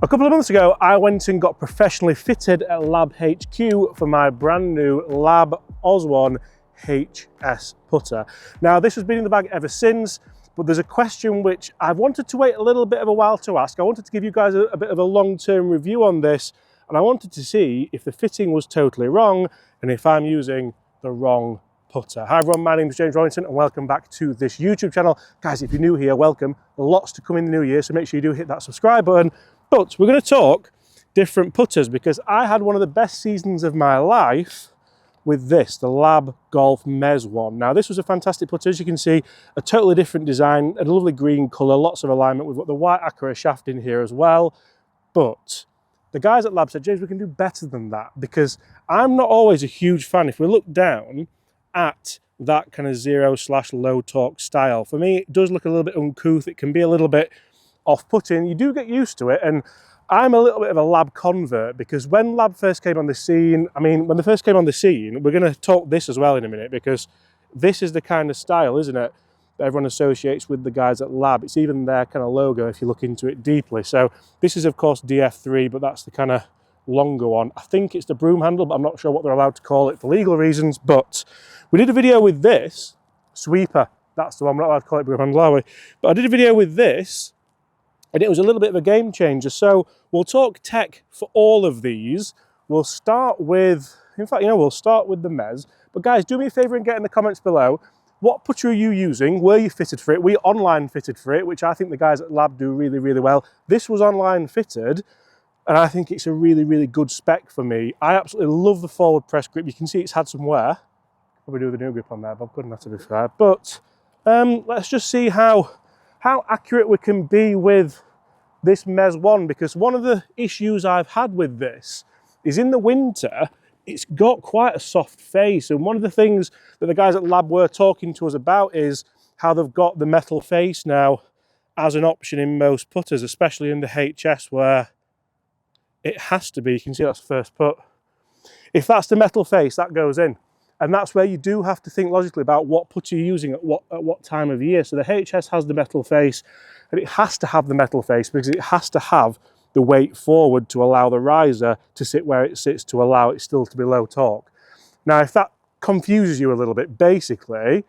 A couple of months ago, I went and got professionally fitted at L.A.B HQ for my brand new L.A.B Oswan HS putter. Now, this has been in the bag ever since, but there's a question which I've wanted to wait a little bit of a while to ask. I wanted to give you guys a bit of a long-term review on this, and I wanted to see if the fitting was totally wrong and if I'm using the wrong putter. Hi everyone, my name is James Robinson and welcome back to this YouTube channel. Guys, if you're new here, welcome. Lots to come in the new year, so make sure you do hit that subscribe button. But we're going to talk different putters because I had one of the best seasons of my life with this, the L.A.B Golf Mez one. Now, this was a fantastic putter. As you can see, a totally different design, a lovely green colour, lots of alignment. We've got the white Acura shaft in here as well. But the guys at L.A.B said, James, we can do better than that, because I'm not always a huge fan. If we look down at that kind of zero/low torque style, for me, it does look a little bit uncouth. It can be a little bit off-putting. You do get used to it, and I'm a little bit of a L.A.B convert, because when L.A.B first came on the scene, when they first came on the scene, we're going to talk this as well in a minute, because this is the kind of style, isn't it, that everyone associates with the guys at L.A.B. It's even their kind of logo if you look into it deeply. So this is of course DF3, but that's the kind of longer one. I think it's the broom handle, but I'm not sure what they're allowed to call it for legal reasons. But we did a video with this sweeper, that's the one. We're not allowed to call it broom handle, are we? But I did a video with this, and it was a little bit of a game changer. So we'll talk tech for all of these. We'll start with, in fact, we'll start with the Mez. But guys, do me a favor and get in the comments below, what putter are you using? Were you fitted for it? We online fitted for it, which I think the guys at L.A.B do really, really well. This was online fitted, and I think it's a really, really good spec for me. I absolutely love the forward press grip. You can see it's had some wear. Probably do the new grip on there, Bob, couldn't have to be fair. But let's just see how accurate we can be with this Mez one, because one of the issues I've had with this is in the winter, it's got quite a soft face. And one of the things that the guys at L.A.B were talking to us about is how they've got the metal face now as an option in most putters, especially in the HS, where it has to be. You can see that's the first putt. If that's the metal face, that goes in. And that's where you do have to think logically about what putter you're using at what time of year. So the HS has the metal face, and it has to have the metal face because it has to have the weight forward to allow the riser to sit where it sits to allow it still to be low torque. Now, if that confuses you a little bit, basically,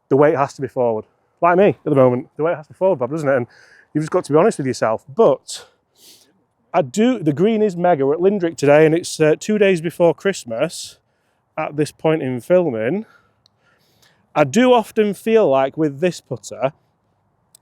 the weight has to be forward. Like me at the moment, the weight has to be forward, Bob, doesn't it? And you've just got to be honest with yourself. But the green is mega. We're at Lindrick today, and it's 2 days before Christmas. At this point in filming, I do often feel like with this putter,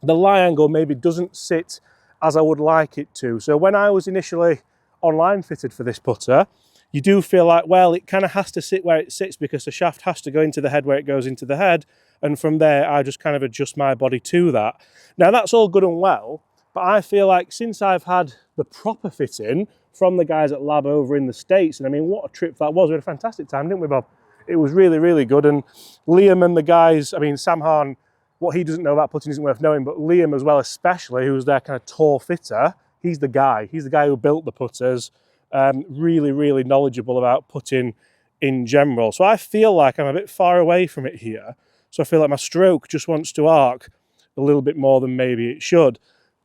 the lie angle maybe doesn't sit as I would like it to. So when I was initially online fitted for this putter, you do feel like, well, it kind of has to sit where it sits because the shaft has to go into the head where it goes into the head. And from there, I just kind of adjust my body to that. Now, that's all good and well, but I feel like since I've had the proper fitting from the guys at L.A.B over in the States, and what a trip that was. We had a fantastic time, didn't we, Bob? It was really, really good. And Liam and the guys, Sam Hahn, what he doesn't know about putting isn't worth knowing, but Liam as well, especially, who was their kind of tour fitter, he's the guy. He's the guy who built the putters. Really, really knowledgeable about putting in general. So I feel like I'm a bit far away from it here. So I feel like my stroke just wants to arc a little bit more than maybe it should.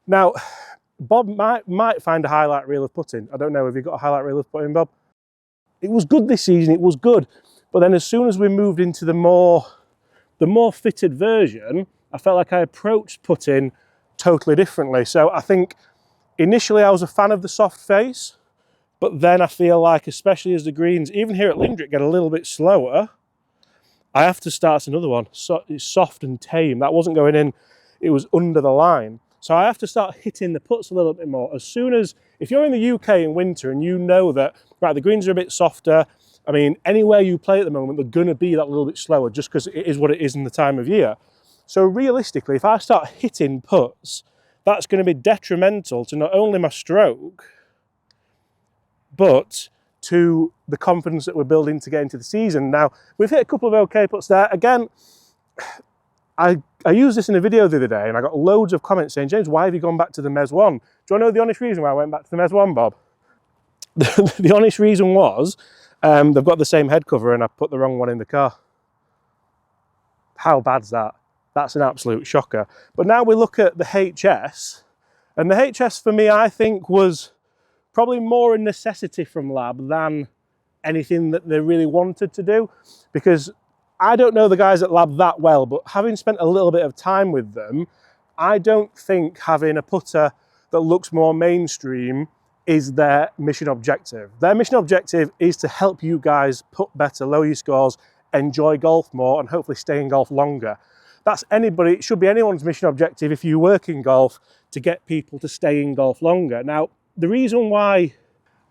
Now, Bob might find a highlight reel of putting. I don't know, have you got a highlight reel of putting, Bob? It was good this season, it was good. But then as soon as we moved into the more fitted version, I felt like I approached putting totally differently. So I think initially I was a fan of the soft face, but then I feel like, especially as the greens, even here at Lindrick, get a little bit slower, I have to start another one. So it's soft and tame. That wasn't going in, it was under the line. So I have to start hitting the putts a little bit more. As soon as, if you're in the UK in winter and you know that, right, the greens are a bit softer, anywhere you play at the moment, they're going to be that little bit slower just because it is what it is in the time of year. So realistically, if I start hitting putts, that's going to be detrimental to not only my stroke, but to the confidence that we're building to get into the season. Now, we've hit a couple of okay putts there. Again, I used this in a video the other day and I got loads of comments saying, James, why have you gone back to the Mez one? Do you want to know the honest reason why I went back to the Mez one, Bob? The honest reason was they've got the same head cover and I put the wrong one in the car. How bad's that? That's an absolute shocker. But now we look at the HS, and the HS for me, I think, was probably more a necessity from L.A.B than anything that they really wanted to do, because I don't know the guys at L.A.B that well, but having spent a little bit of time with them, I don't think having a putter that looks more mainstream is their mission objective. Their mission objective is to help you guys putt better, lower your scores, enjoy golf more, and hopefully stay in golf longer. That's anybody, it should be anyone's mission objective if you work in golf, to get people to stay in golf longer. Now, the reason why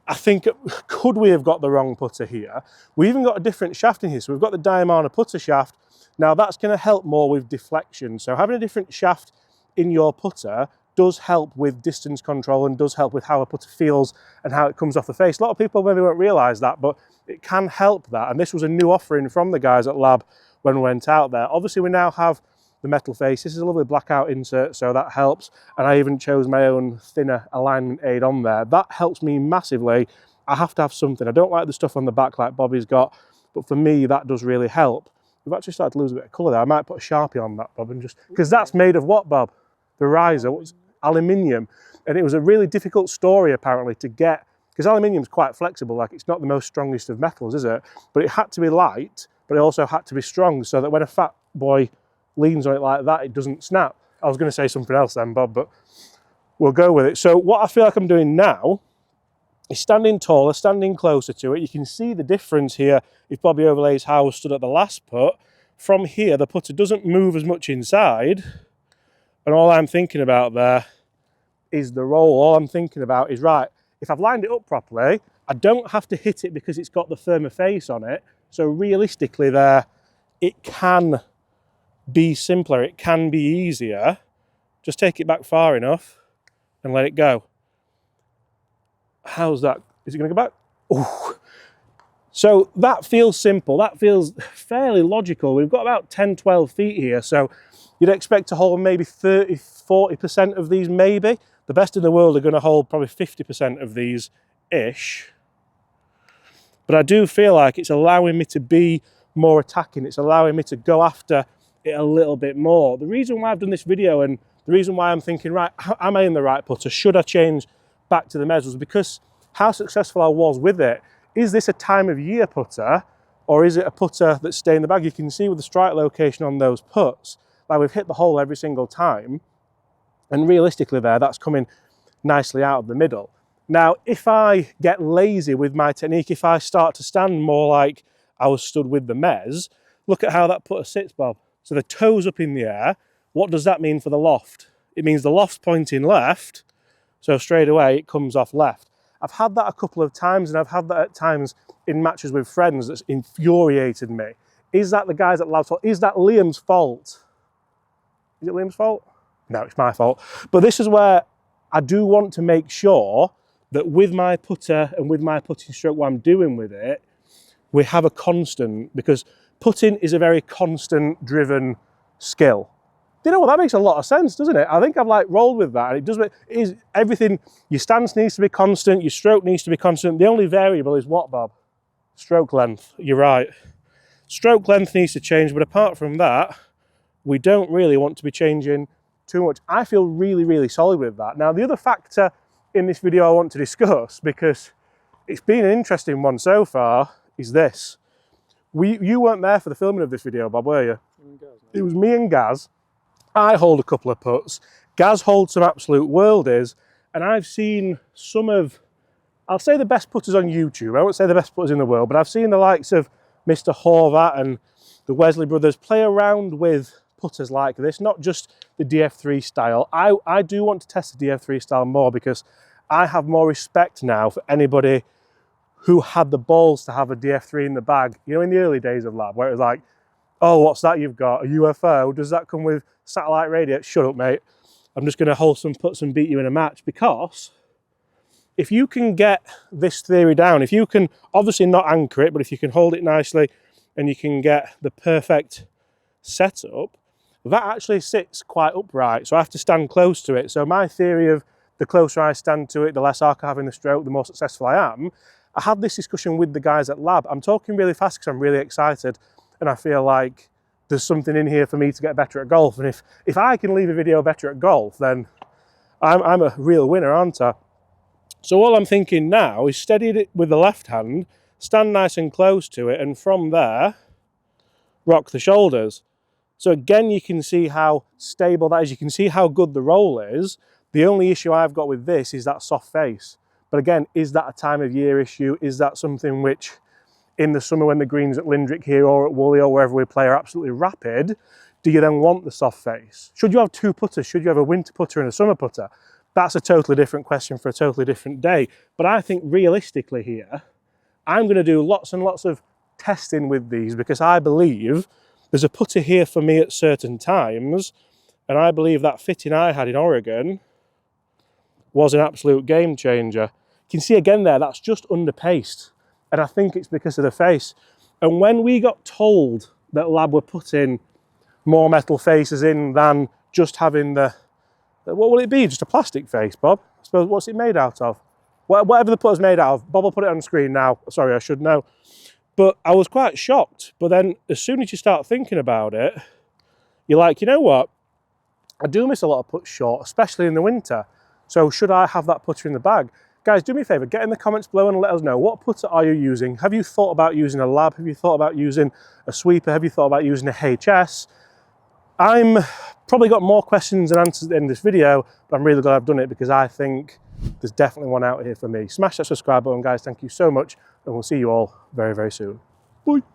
I think, could we have got the wrong putter here? We even got a different shaft in here. So we've got the Diamana putter shaft. Now that's going to help more with deflection. So having a different shaft in your putter does help with distance control and does help with how a putter feels and how it comes off the face. A lot of people maybe won't realise that, but it can help that. And this was a new offering from the guys at L.A.B when we went out there. Obviously we now have the metal face. This is a lovely blackout insert, so that helps. And I even chose my own thinner alignment aid on there. That helps me massively. I have to have something. I don't like the stuff on the back like Bobby's got, but for me, that does really help. We've actually started to lose a bit of colour there. I might put a Sharpie on that, Bob, and just, because that's made of what, Bob? The riser, what's aluminium. And it was a really difficult story apparently to get, because aluminium is quite flexible, like it's not the most strongest of metals, is it? But it had to be light, but it also had to be strong, so that when a fat boy leans on it like that, it doesn't snap. I was going to say something else then, Bob, but we'll go with it. So what I feel like I'm doing now is standing taller, standing closer to it. You can see the difference here if Bobby overlays how I was stood at the last putt. From here, the putter doesn't move as much inside, and all I'm thinking about there is the roll. All I'm thinking about is, right, if I've lined it up properly, I don't have to hit it because it's got the firmer face on it. So realistically there, it can be simpler, it can be easier. Just take it back far enough and let it go. How's that? Is it going to go back? Ooh. So that feels simple, that feels fairly logical. We've got about 10, 12 feet here, so you'd expect to hold maybe 30, 40% of these maybe. The best in the world are going to hold probably 50% of these-ish. But I do feel like it's allowing me to be more attacking. It's allowing me to go after it a little bit more. The reason why I've done this video and the reason why I'm thinking, right, am I in the right putter? Should I change back to the Mez? Was because how successful I was with it. Is this a time of year putter or is it a putter that's staying in the bag? You can see with the strike location on those putts, like we've hit the hole every single time. And realistically there, that's coming nicely out of the middle. Now, if I get lazy with my technique, if I start to stand more like I was stood with the Mez, look at how that putter sits, Bob. So the toes up in the air. What does that mean for the loft? It means the loft's pointing left, so straight away it comes off left. I've had that a couple of times, and I've had that at times in matches with friends that's infuriated me. Is that the guys at L.A.B's fault? Is that Liam's fault? Is it Liam's fault? No, it's my fault. But this is where I do want to make sure that with my putter and with my putting stroke, what I'm doing with it, we have a constant, because putting is a very constant driven skill. Do you know what? That makes a lot of sense, doesn't it? I think I've like rolled with that, and it does. It is everything. Your stance needs to be constant. Your stroke needs to be constant. The only variable is what, Bob? Stroke length. You're right. Stroke length needs to change, but apart from that, we don't really want to be changing too much. I feel really, really solid with that. Now, the other factor in this video I want to discuss, because it's been an interesting one so far, is this. You weren't there for the filming of this video, Bob, were you? It was me and Gaz. I hold a couple of putts. Gaz holds some absolute worldies, and I've seen some of, I'll say the best putters on YouTube. I won't say the best putters in the world, but I've seen the likes of Mr. Horvat and the Wesley brothers play around with putters like this, not just the DF3 style. I do want to test the DF3 style more, because I have more respect now for anybody who had the balls to have a DF3 in the bag. You know, in the early days of L.A.B, where it was like, oh, what's that you've got? A UFO? Does that come with satellite radio? Shut up, mate. I'm just going to hold some putts and beat you in a match. Because if you can get this theory down, if you can obviously not anchor it, but if you can hold it nicely and you can get the perfect setup, that actually sits quite upright. So I have to stand close to it. So my theory of the closer I stand to it, the less arc I have in the stroke, the more successful I am. I had this discussion with the guys at L.A.B. I'm talking really fast because I'm really excited, and I feel like there's something in here for me to get better at golf. And if I can leave a video better at golf, then I'm a real winner, aren't I? So all I'm thinking now is steady it with the left hand, stand nice and close to it, and from there, rock the shoulders. So again, you can see how stable that is. You can see how good the roll is. The only issue I've got with this is that soft face. But again, is that a time of year issue? Is that something which in the summer when the greens at Lindrick here or at Woolley or wherever we play are absolutely rapid, do you then want the soft face? Should you have two putters? Should you have a winter putter and a summer putter? That's a totally different question for a totally different day. But I think realistically here, I'm going to do lots and lots of testing with these because I believe there's a putter here for me at certain times, and I believe that fitting I had in Oregon was an absolute game changer. You can see again there, that's just underpaced, and I think it's because of the face. And when we got told that L.A.B were putting more metal faces in than just having the, what will it be, just a plastic face, Bob? I suppose, what's it made out of? Whatever the putter's made out of, Bob will put it on the screen now. Sorry, I should know. But I was quite shocked. But then as soon as you start thinking about it, you're like, you know what? I do miss a lot of putts short, especially in the winter. So should I have that putter in the bag? Guys, do me a favour, get in the comments below and let us know, what putter are you using? Have you thought about using a L.A.B? Have you thought about using a sweeper? Have you thought about using a HS? I'm probably got more questions than answers in this video, but I'm really glad I've done it because I think there's definitely one out here for me. Smash that subscribe button, guys. Thank you so much, and we'll see you all very, very soon. Bye.